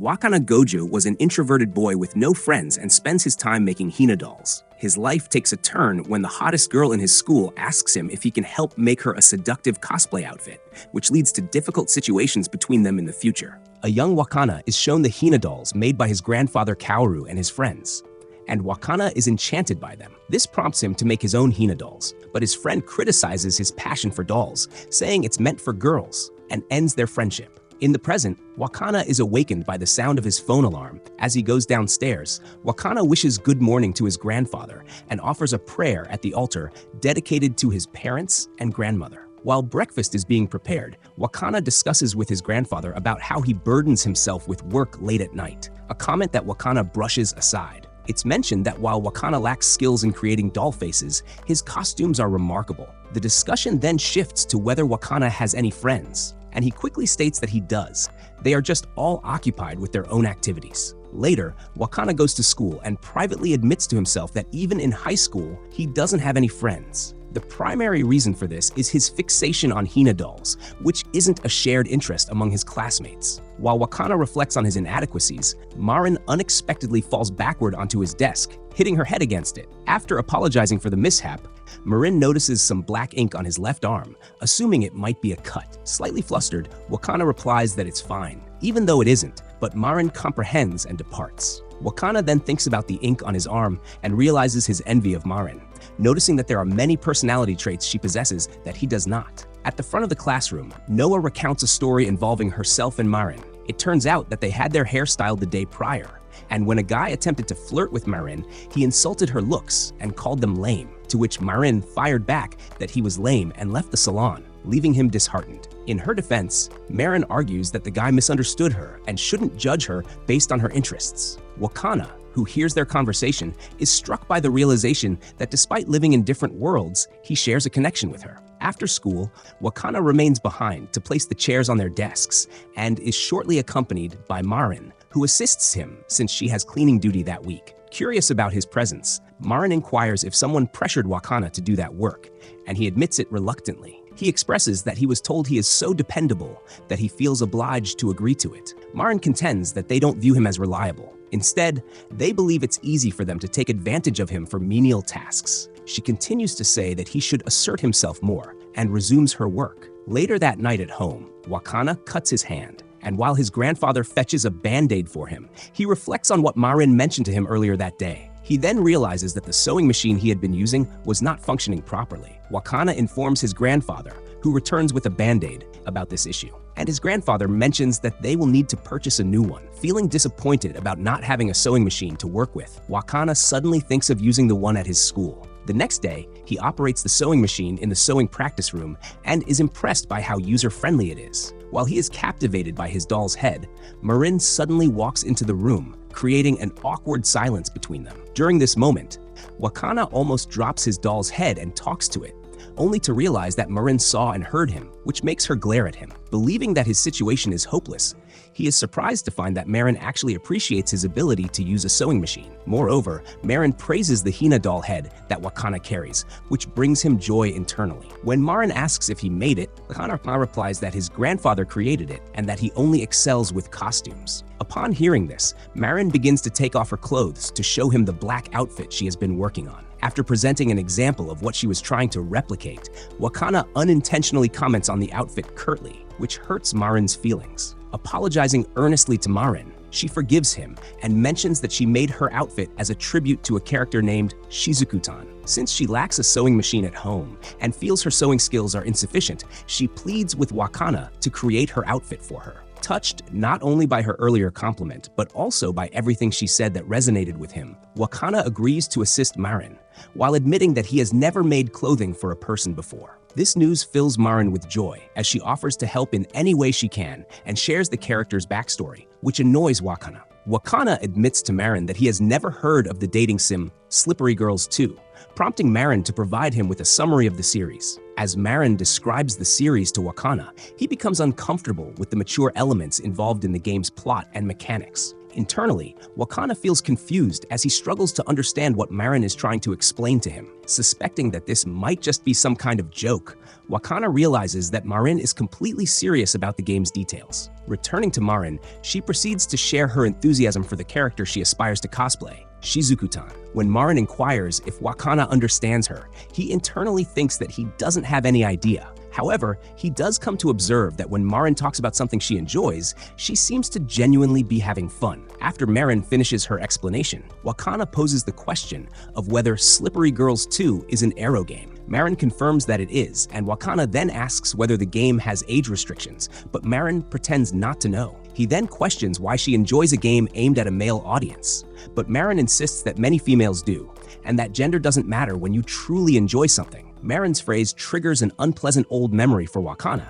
Wakana Gojo was an introverted boy with no friends and spends his time making Hina dolls. His life takes a turn when the hottest girl in his school asks him if he can help make her a seductive cosplay outfit, which leads to difficult situations between them in the future. A young Wakana is shown the Hina dolls made by his grandfather Kaoru and his friends, and Wakana is enchanted by them. This prompts him to make his own Hina dolls, but his friend criticizes his passion for dolls, saying it's meant for girls, and ends their friendship. In the present, Wakana is awakened by the sound of his phone alarm. As he goes downstairs, Wakana wishes good morning to his grandfather and offers a prayer at the altar dedicated to his parents and grandmother. While breakfast is being prepared, Wakana discusses with his grandfather about how he burdens himself with work late at night, a comment that Wakana brushes aside. It's mentioned that while Wakana lacks skills in creating doll faces, his costumes are remarkable. The discussion then shifts to whether Wakana has any friends, and he quickly states that he does. They are just all occupied with their own activities. Later, Wakana goes to school and privately admits to himself that even in high school, he doesn't have any friends. The primary reason for this is his fixation on Hina dolls, which isn't a shared interest among his classmates. While Wakana reflects on his inadequacies, Marin unexpectedly falls backward onto his desk, hitting her head against it. After apologizing for the mishap, Marin notices some black ink on his left arm, assuming it might be a cut. Slightly flustered, Wakana replies that it's fine, even though it isn't, but Marin comprehends and departs. Wakana then thinks about the ink on his arm and realizes his envy of Marin, noticing that there are many personality traits she possesses that he does not. At the front of the classroom, Noah recounts a story involving herself and Marin. It turns out that they had their hair styled the day prior, and when a guy attempted to flirt with Marin, he insulted her looks and called them lame, to which Marin fired back that he was lame and left the salon, leaving him disheartened. In her defense, Marin argues that the guy misunderstood her and shouldn't judge her based on her interests. Wakana, who hears their conversation, is struck by the realization that despite living in different worlds, he shares a connection with her. After school, Wakana remains behind to place the chairs on their desks and is shortly accompanied by Marin, who assists him since she has cleaning duty that week. Curious about his presence, Marin inquires if someone pressured Wakana to do that work, and he admits it reluctantly. He expresses that he was told he is so dependable that he feels obliged to agree to it. Marin contends that they don't view him as reliable. Instead, they believe it's easy for them to take advantage of him for menial tasks. She continues to say that he should assert himself more and resumes her work. Later that night at home, Wakana cuts his hand, and while his grandfather fetches a band-aid for him, he reflects on what Marin mentioned to him earlier that day. He then realizes that the sewing machine he had been using was not functioning properly. Wakana informs his grandfather, who returns with a band-aid, about this issue. And his grandfather mentions that they will need to purchase a new one. Feeling disappointed about not having a sewing machine to work with, Wakana suddenly thinks of using the one at his school. The next day, he operates the sewing machine in the sewing practice room and is impressed by how user-friendly it is. While he is captivated by his doll's head, Marin suddenly walks into the room, creating an awkward silence between them. During this moment, Wakana almost drops his doll's head and talks to it, only to realize that Marin saw and heard him, which makes her glare at him. Believing that his situation is hopeless, he is surprised to find that Marin actually appreciates his ability to use a sewing machine. Moreover, Marin praises the Hina doll head that Wakana carries, which brings him joy internally. When Marin asks if he made it, Wakana replies that his grandfather created it and that he only excels with costumes. Upon hearing this, Marin begins to take off her clothes to show him the black outfit she has been working on. After presenting an example of what she was trying to replicate, Wakana unintentionally comments on the outfit curtly, which hurts Marin's feelings. Apologizing earnestly to Marin, she forgives him and mentions that she made her outfit as a tribute to a character named Shizuku-tan. Since she lacks a sewing machine at home and feels her sewing skills are insufficient, she pleads with Wakana to create her outfit for her. Touched not only by her earlier compliment, but also by everything she said that resonated with him, Wakana agrees to assist Marin, while admitting that he has never made clothing for a person before. This news fills Marin with joy, as she offers to help in any way she can and shares the character's backstory, which annoys Wakana. Wakana admits to Marin that he has never heard of the dating sim Slippery Girls 2, prompting Marin to provide him with a summary of the series. As Marin describes the series to Wakana, he becomes uncomfortable with the mature elements involved in the game's plot and mechanics. Internally, Wakana feels confused as he struggles to understand what Marin is trying to explain to him. Suspecting that this might just be some kind of joke, Wakana realizes that Marin is completely serious about the game's details. Returning to Marin, she proceeds to share her enthusiasm for the character she aspires to cosplay, Shizuku-tan. When Marin inquires if Wakana understands her, he internally thinks that he doesn't have any idea. However, he does come to observe that when Marin talks about something she enjoys, she seems to genuinely be having fun. After Marin finishes her explanation, Wakana poses the question of whether Slippery Girls 2 is an Arrow game. Marin confirms that it is, and Wakana then asks whether the game has age restrictions, but Marin pretends not to know. He then questions why she enjoys a game aimed at a male audience, but Marin insists that many females do, and that gender doesn't matter when you truly enjoy something. Marin's phrase triggers an unpleasant old memory for Wakana,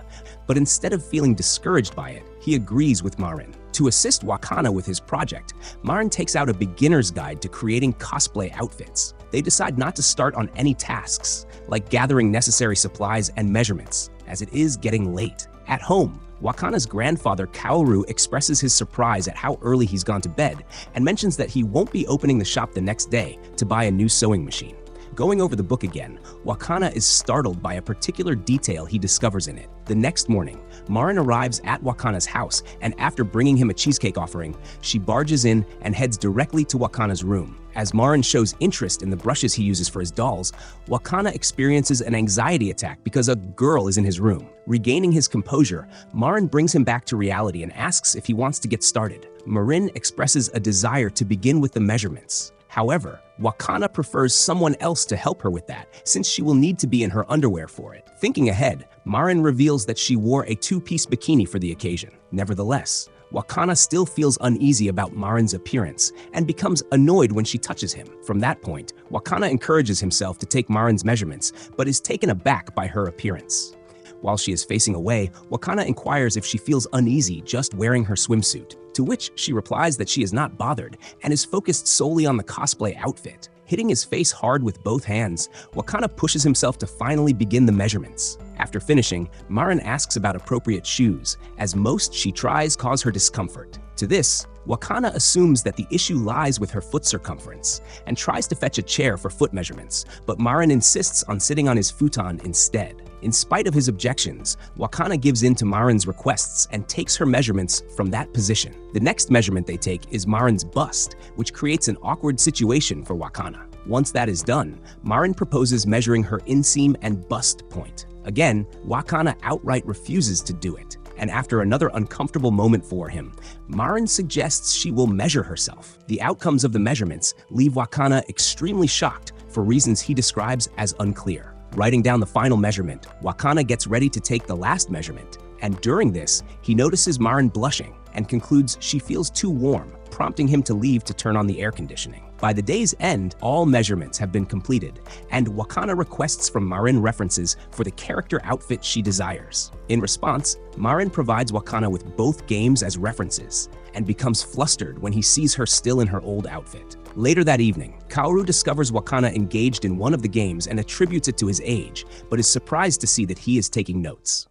but instead of feeling discouraged by it, he agrees with Marin. To assist Wakana with his project, Marin takes out a beginner's guide to creating cosplay outfits. They decide not to start on any tasks, like gathering necessary supplies and measurements, as it is getting late. At home, Wakana's grandfather Kaoru expresses his surprise at how early he's gone to bed and mentions that he won't be opening the shop the next day to buy a new sewing machine. Going over the book again, Wakana is startled by a particular detail he discovers in it. The next morning, Marin arrives at Wakana's house, and after bringing him a cheesecake offering, she barges in and heads directly to Wakana's room. As Marin shows interest in the brushes he uses for his dolls, Wakana experiences an anxiety attack because a girl is in his room. Regaining his composure, Marin brings him back to reality and asks if he wants to get started. Marin expresses a desire to begin with the measurements. However, Wakana prefers someone else to help her with that, since she will need to be in her underwear for it. Thinking ahead, Marin reveals that she wore a two-piece bikini for the occasion. Nevertheless, Wakana still feels uneasy about Marin's appearance and becomes annoyed when she touches him. From that point, Wakana encourages himself to take Marin's measurements, but is taken aback by her appearance. While she is facing away, Wakana inquires if she feels uneasy just wearing her swimsuit, to which she replies that she is not bothered and is focused solely on the cosplay outfit. Hitting his face hard with both hands, Wakana pushes himself to finally begin the measurements. After finishing, Marin asks about appropriate shoes, as most she tries cause her discomfort. To this, Wakana assumes that the issue lies with her foot circumference and tries to fetch a chair for foot measurements, but Marin insists on sitting on his futon instead. In spite of his objections, Wakana gives in to Marin's requests and takes her measurements from that position. The next measurement they take is Marin's bust, which creates an awkward situation for Wakana. Once that is done, Marin proposes measuring her inseam and bust point. Again, Wakana outright refuses to do it, and after another uncomfortable moment for him, Marin suggests she will measure herself. The outcomes of the measurements leave Wakana extremely shocked for reasons he describes as unclear. Writing down the final measurement, Wakana gets ready to take the last measurement, and during this, he notices Marin blushing and concludes she feels too warm, prompting him to leave to turn on the air conditioning. By the day's end, all measurements have been completed, and Wakana requests from Marin references for the character outfit she desires. In response, Marin provides Wakana with both games as references, and becomes flustered when he sees her still in her old outfit. Later that evening, Kaoru discovers Wakana engaged in one of the games and attributes it to his age, but is surprised to see that he is taking notes.